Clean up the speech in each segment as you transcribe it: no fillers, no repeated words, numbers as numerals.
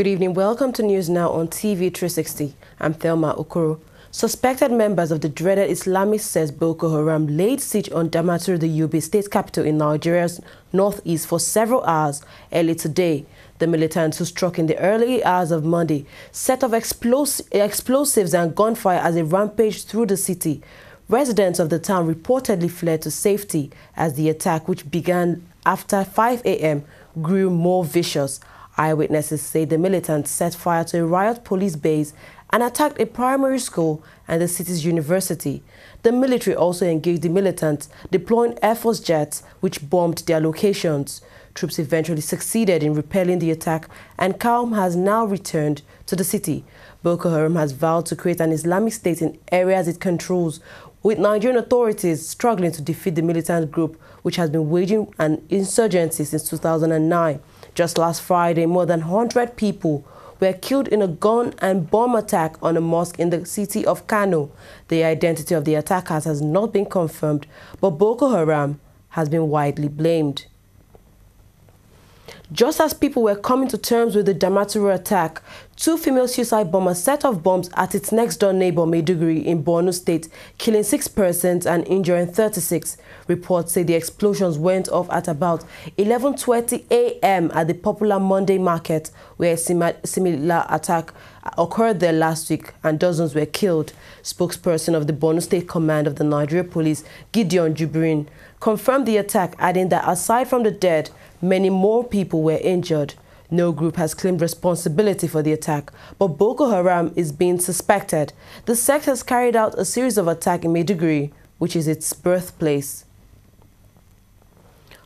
Good evening. Welcome to News Now on TV360. I'm Thelma Okoro. Suspected members of the dreaded Islamist Boko Haram laid siege on Damaturu, the Yobe state capital in Nigeria's northeast for several hours early today. The militants, who struck in the early hours of Monday, set off explosives and gunfire as they rampaged through the city. Residents of the town reportedly fled to safety as the attack, which began after 5 a.m., grew more vicious. Eyewitnesses say the militants set fire to a riot police base and attacked a primary school and the city's university. The military also engaged the militants, deploying Air Force jets, which bombed their locations. Troops eventually succeeded in repelling the attack, and calm has now returned to the city. Boko Haram has vowed to create an Islamic state in areas it controls, with Nigerian authorities struggling to defeat the militant group, which has been waging an insurgency since 2009. Just last Friday, more than 100 people were killed in a gun and bomb attack on a mosque in the city of Kano. The identity of the attackers has not been confirmed, but Boko Haram has been widely blamed. Just as people were coming to terms with the Damaturu attack, two female suicide bombers set off bombs at its next-door neighbor, Maiduguri, in Borno State, killing 6 persons and injuring 36. Reports say the explosions went off at about 11:20 a.m. at the popular Monday market, where a similar attack occurred there last week and dozens were killed. Spokesperson of the Borno State Command of the Nigeria Police, Gideon Jibrin, confirmed the attack, adding that aside from the dead, many more people were injured. No group has claimed responsibility for the attack, but Boko Haram is being suspected. The sect has carried out a series of attacks in Maiduguri, which is its birthplace.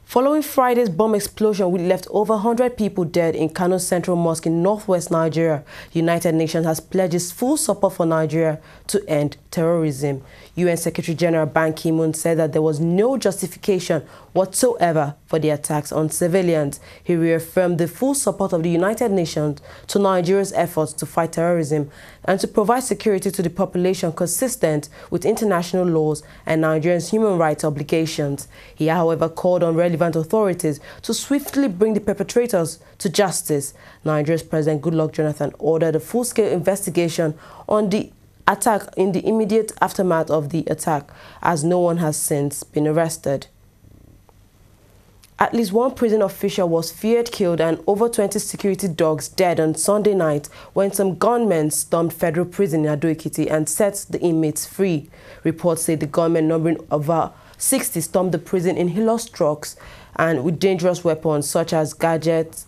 Following Friday's bomb explosion, which left over 100 people dead in Kano Central Mosque in northwest Nigeria, the United Nations has pledged its full support for Nigeria to end terrorism. UN Secretary General Ban Ki-moon said that there was no justification whatsoever for the attacks on civilians. He reaffirmed the full support of the United Nations to Nigeria's efforts to fight terrorism and to provide security to the population consistent with international laws and Nigerians' human rights obligations. He, however, called on relevant authorities to swiftly bring the perpetrators to justice. Nigeria's President Goodluck Jonathan ordered a full-scale investigation on the attack in the immediate aftermath of the attack, as no one has since been arrested. At least one prison official was feared killed and over 20 security dogs dead on Sunday night when some gunmen stormed federal prison in Ado-Ekiti and set the inmates free. Reports say the gunmen, numbering over 60, stormed the prison in Hilux trucks and with dangerous weapons such as gadgets,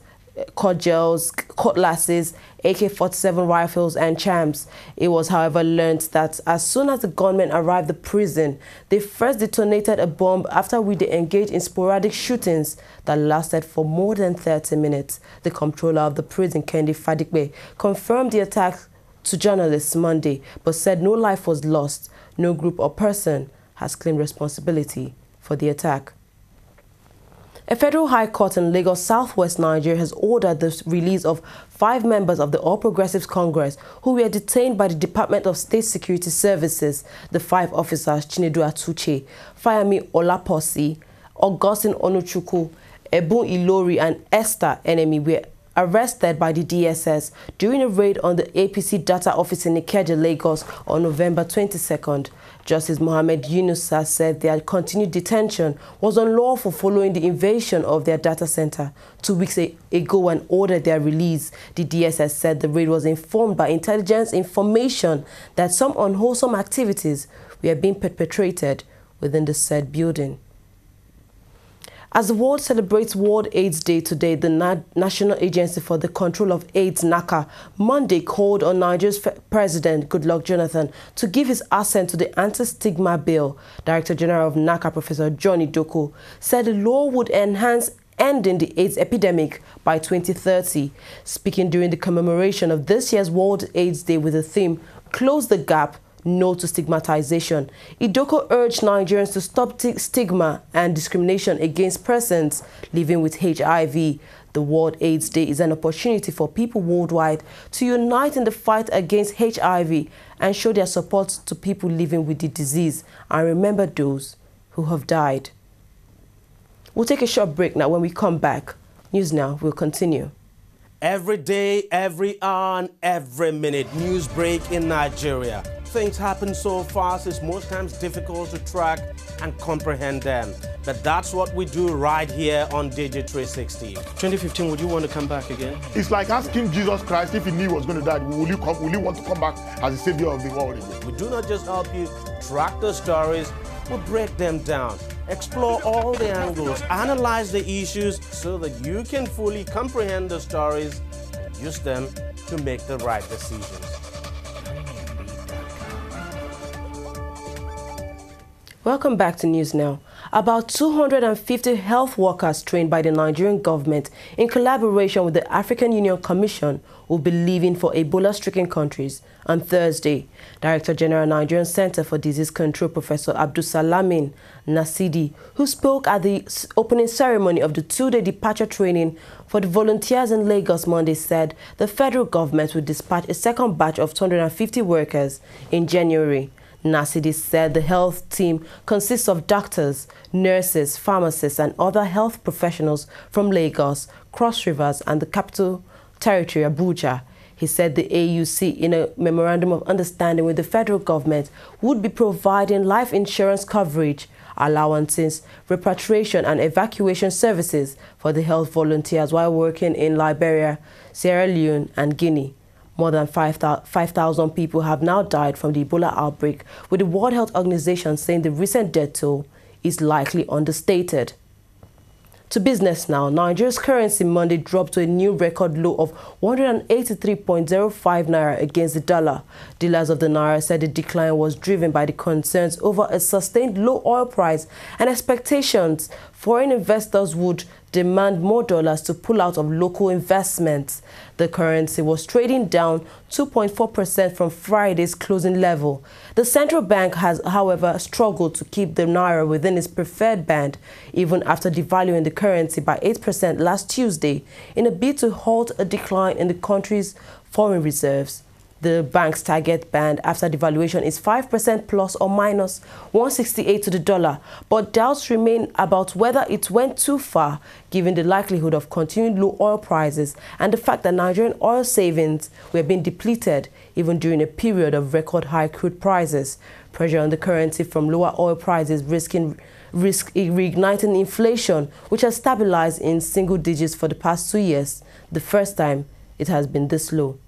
cudgels, cutlasses, AK-47 rifles and champs. It was, however, learned that as soon as the gunmen arrived at the prison, they first detonated a bomb, after which they engaged in sporadic shootings that lasted for more than 30 minutes. The comptroller of the prison, Kendi Fadigbe, confirmed the attack to journalists Monday, but said no life was lost. No group or person has claimed responsibility for the attack. A federal high court in Lagos, southwest Nigeria, has ordered the release of 5 members of the All Progressives Congress who were detained by the Department of State Security Services. The 5 officers, Chinedu Atuche, Fayami Olaposi, Augustine Onuchukwu, Ebun Ilori, and Esther Enemy, were arrested by the DSS during a raid on the APC data office in Ikeja, Lagos on November 22nd. Justice Mohammed Yunusa said their continued detention was unlawful following the invasion of their data center 2 weeks ago and ordered their release. The DSS said the raid was informed by intelligence information that some unwholesome activities were being perpetrated within the said building. As the world celebrates World AIDS Day today, the National Agency for the Control of AIDS, NACA, Monday called on Nigeria's President Goodluck Jonathan to give his assent to the anti-stigma bill. Director General of NACA, Professor John Idoko, said the law would enhance ending the AIDS epidemic by 2030. Speaking during the commemoration of this year's World AIDS Day with the theme, Close the Gap, No to Stigmatization, Idoko urged Nigerians to stop stigma and discrimination against persons living with HIV. The World AIDS Day is an opportunity for people worldwide to unite in the fight against HIV and show their support to people living with the disease and remember those who have died. We'll take a short break now. When we come back, News Now will continue. Every day, every hour, and every minute, news break in Nigeria. Things happen so fast, it's most times difficult to track and comprehend them. But that's what we do right here on TV360. 2015, would you want to come back again? It's like asking Jesus Christ if he knew he was going to die, will you want to come back as the savior of the world again? We do not just help you track the stories, we break them down, explore all the angles, analyze the issues so that you can fully comprehend the stories and use them to make the right decisions. Welcome back to News Now. About 250 health workers trained by the Nigerian government in collaboration with the African Union Commission will be leaving for Ebola-stricken countries on Thursday. Director General Nigerian Center for Disease Control, Professor Abdulsalamin Nasidi, who spoke at the opening ceremony of the two-day departure training for the volunteers in Lagos Monday, said the federal government will dispatch a second batch of 250 workers in January. Nasidi said the health team consists of doctors, nurses, pharmacists and other health professionals from Lagos, Cross Rivers and the Capital Territory, Abuja. He said the AUC, in a memorandum of understanding with the federal government, would be providing life insurance coverage, allowances, repatriation and evacuation services for the health volunteers while working in Liberia, Sierra Leone and Guinea. More than 5,000 people have now died from the Ebola outbreak, with the World Health Organization saying the recent death toll is likely understated. To business now, Nigeria's currency Monday dropped to a new record low of 183.05 naira against the dollar. Dealers of the naira said the decline was driven by the concerns over a sustained low oil price and expectations foreign investors would demand more dollars to pull out of local investments. The currency was trading down 2.4% from Friday's closing level. The central bank has, however, struggled to keep the naira within its preferred band, even after devaluing the currency by 8% last Tuesday in a bid to halt a decline in the country's foreign reserves. The bank's target band after devaluation is 5% plus or minus 168 to the dollar, but doubts remain about whether it went too far, given the likelihood of continued low oil prices and the fact that Nigerian oil savings were being depleted even during a period of record high crude prices. Pressure on the currency from lower oil prices risk reigniting inflation, which has stabilized in single digits for the past 2 years, the first time it has been this low.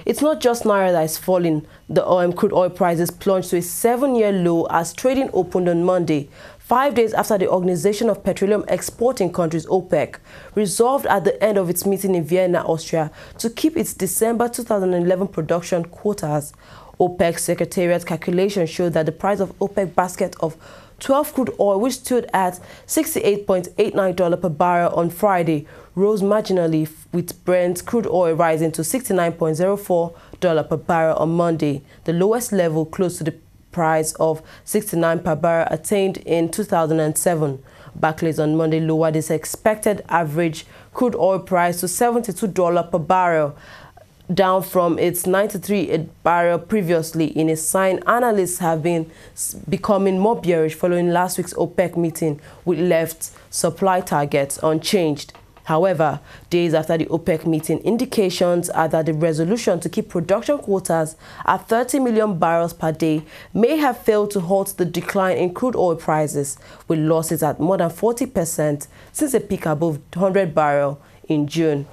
It's not just naira that is falling. The crude oil prices plunged to a 7-year low as trading opened on Monday, 5 days after the Organization of Petroleum Exporting Countries, OPEC, resolved at the end of its meeting in Vienna, Austria, to keep its December 2011 production quotas. OPEC Secretariat calculations showed that the price of OPEC basket of 12 crude oil, which stood at $68.89 per barrel on Friday, rose marginally, with Brent crude oil rising to $69.04 per barrel on Monday, the lowest level close to the price of $69 per barrel attained in 2007. Barclays on Monday lowered its expected average crude oil price to $72 per barrel, down from its $93 a barrel previously, in a sign analysts have been becoming more bearish following last week's OPEC meeting, which left supply targets unchanged. However, days after the OPEC meeting, indications are that the resolution to keep production quotas at 30 million barrels per day may have failed to halt the decline in crude oil prices, with losses at more than 40% since a peak above 100 barrels in June.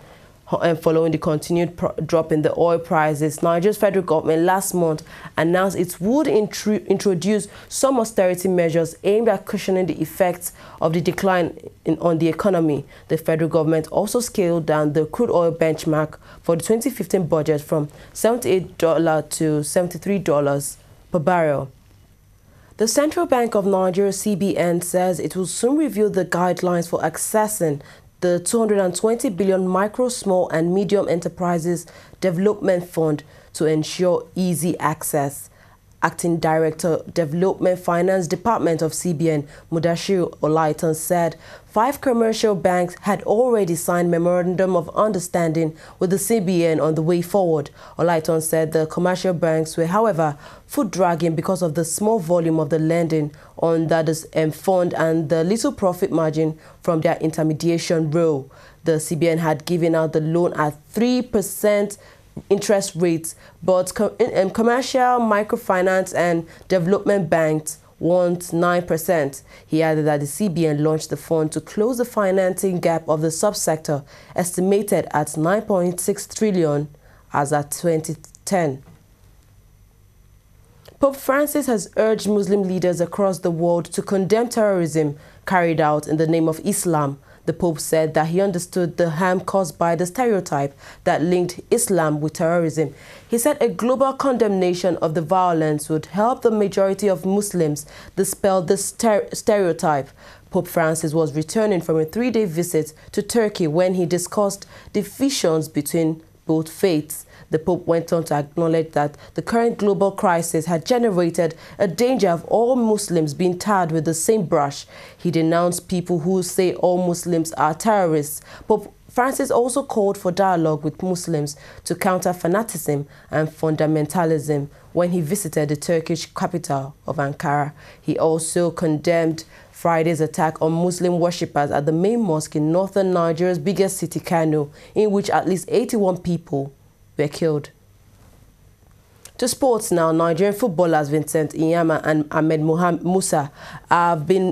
And following the continued drop in the oil prices, Nigeria's federal government last month announced it would introduce some austerity measures aimed at cushioning the effects of the decline on the economy. The federal government also scaled down the crude oil benchmark for the 2015 budget from $78 to $73 per barrel. The Central Bank of Nigeria, CBN, says it will soon review the guidelines for accessing the 220 billion Micro, Small and Medium Enterprises Development Fund to ensure easy access. Acting Director, Development Finance Department of CBN, Mudashiru Olaitan, said 5 commercial banks had already signed memorandum of understanding with the CBN on the way forward. Olaitan said the commercial banks were, however, foot-dragging because of the small volume of the lending on that fund and the little profit margin from their intermediation role. The CBN had given out the loan at 3% interest rates, but commercial, microfinance and development banks want 9%. He added that the CBN launched the fund to close the financing gap of the subsector, estimated at 9.6 trillion as at 2010. Pope Francis has urged Muslim leaders across the world to condemn terrorism carried out in the name of Islam. The Pope said that he understood the harm caused by the stereotype that linked Islam with terrorism. He said a global condemnation of the violence would help the majority of Muslims dispel this stereotype. Pope Francis was returning from a 3-day visit to Turkey when he discussed divisions between both faiths. The Pope went on to acknowledge that the current global crisis had generated a danger of all Muslims being tarred with the same brush. He denounced people who say all Muslims are terrorists. Pope Francis also called for dialogue with Muslims to counter fanaticism and fundamentalism when he visited the Turkish capital of Ankara. He also condemned Friday's attack on Muslim worshippers at the main mosque in northern Nigeria's biggest city, Kano, in which at least 81 people were killed. To sports now, Nigerian footballers Vincent Iyama and Ahmed Musa have made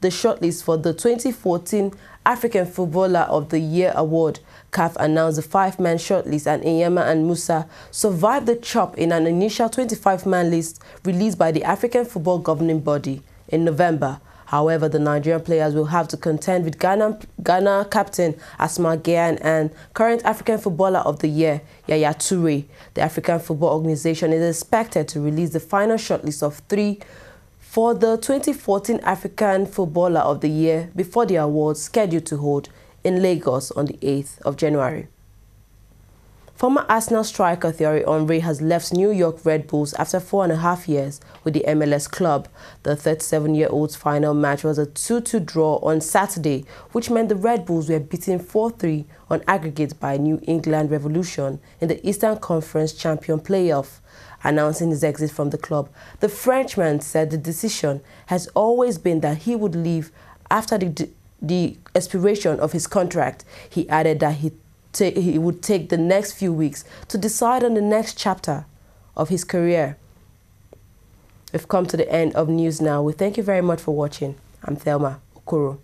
the shortlist for the 2014 African Footballer of the Year award. CAF announced the 5-man shortlist, and Iyama and Musa survived the chop in an initial 25-man list released by the African Football Governing Body in November. However, the Nigerian players will have to contend with Ghana captain Asma Gyan and current African Footballer of the Year, Yaya Toure. The African Football Organization is expected to release the final shortlist of 3 for the 2014 African Footballer of the Year before the awards scheduled to hold in Lagos on the 8th of January. Former Arsenal striker Thierry Henry has left New York Red Bulls after 4.5 years with the MLS club. The 37-year-old's final match was a 2-2 draw on Saturday, which meant the Red Bulls were beaten 4-3 on aggregate by New England Revolution in the Eastern Conference Champion playoff. Announcing his exit from the club, the Frenchman said the decision has always been that he would leave after the expiration of his contract. He added that he would take the next few weeks to decide on the next chapter of his career. We've come to the end of news now. We thank you very much for watching. I'm Thelma Okoro.